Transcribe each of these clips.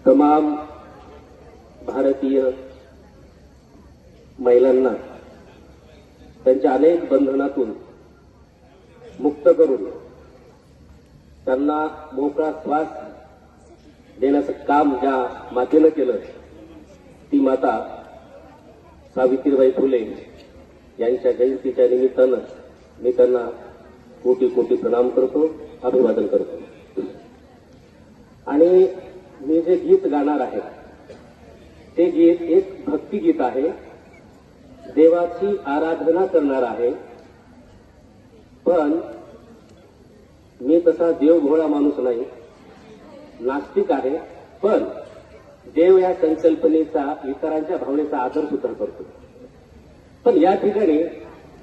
तमाम भारतीय महिलांना त्यांच्या अनेक बंधनातून मुक्त करून त्यांना मोकळा श्वास देण्याचं काम ज्या मातेनं केलं ती माता सावित्रीबाई फुले यांच्या जयंतीच्या निमित्तानं मी त्यांना कोटी कोटी प्रणाम करतो, अभिवादन करतो. आणि मी जे गीत गाणार आहे ते गीत एक भक्तिगीत आहे, देवाची आराधना करणार आहे. पण मी तसा देवभोळा माणूस नाही, नास्तिक आहे. पण देव या संकल्पनेचा, इतरांच्या भावनेचा आदर सुद्धा करतो. पण या ठिकाणी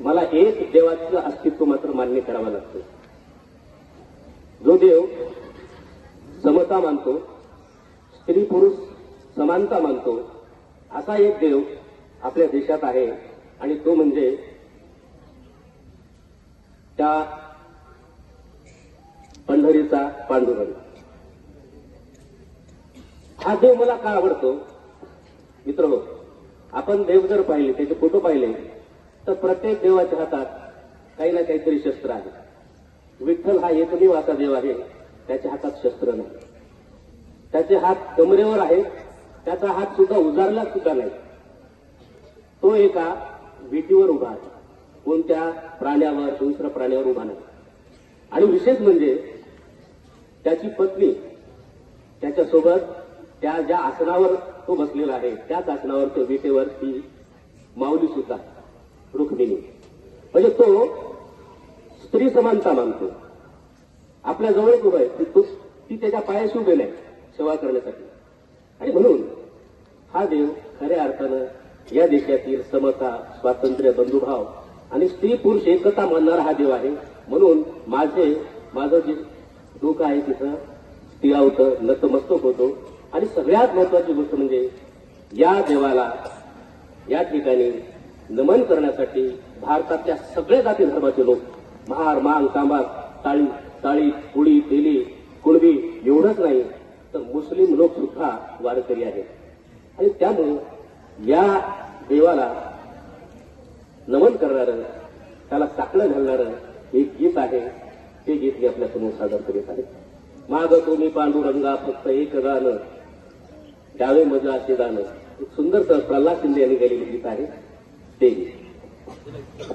मला एक देवाचं अस्तित्व मात्र मान्य करावं लागतं. जो देव समता मानतो, स्त्री पुरुष समानता मानतो, असा एक देव आपल्या देशात आहे. आणि तो म्हणजे त्या पंढरीचा पांडुरंग. हा देव मला का आवडतो मित्रहो? आपण देव जर पाहिले, त्याचे फोटो पाहिले, तर प्रत्येक देवाच्या हातात काही ना काहीतरी शस्त्र आहे. विठ्ठल हा एकमेव असा देव आहे त्याच्या हातात शस्त्र नाही. त्याचे हात कमरेवर आहेत, त्याचा हात सुद्धा उजारला सुद्धा नाही. तो एका विटीवर उभा आहे, कोणत्या प्राण्यावर, दुसऱ्या प्राण्यावर उभा नाही. आणि विशेष म्हणजे त्याची पत्नी त्याच्यासोबत त्या ज्या आसनावर तो बसलेला आहे त्याच आसनावर, त्या विटेवर ती माऊली सुद्धा रुक्मिणी. म्हणजे तो स्त्री समानता मानतो. आपल्या जवळच उभा आहे, ती त्याच्या पायाशी उभे नाही सेवा करण्यासाठी. आणि म्हणून हा देव खऱ्या अर्थानं या देशातील समता, स्वातंत्र्य, बंधुभाव आणि स्त्री पुरुष एकता मानणारा हा देव आहे. म्हणून माझं जे डोकं आहे तिथं स्थिरावतं, नतमस्तक होतो. आणि सगळ्यात महत्वाची गोष्ट म्हणजे या देवाला या ठिकाणी नमन करण्यासाठी भारतातल्या सगळ्या जाती धर्माचे लोक, महार, मांग, कांबार, ताळी, कोळी, तेली, कुणबी एवढंच नाही तर मुस्लिम लोक सुद्धा वारकरी आहेत. आणि त्यामुळे या देवाला नमन करणारं, त्याला साकडं घालणारं एक गीत आहे. ते गीत मी आपल्या समोर सादर करीत आहे. मागतो मी पांडुरंगा फक्त एक गाणं, द्यावे मजा असे गाणं. एक सुंदर प्रल्हाद शिंदे यांनी गायलेलं गीत आहे ते गीत.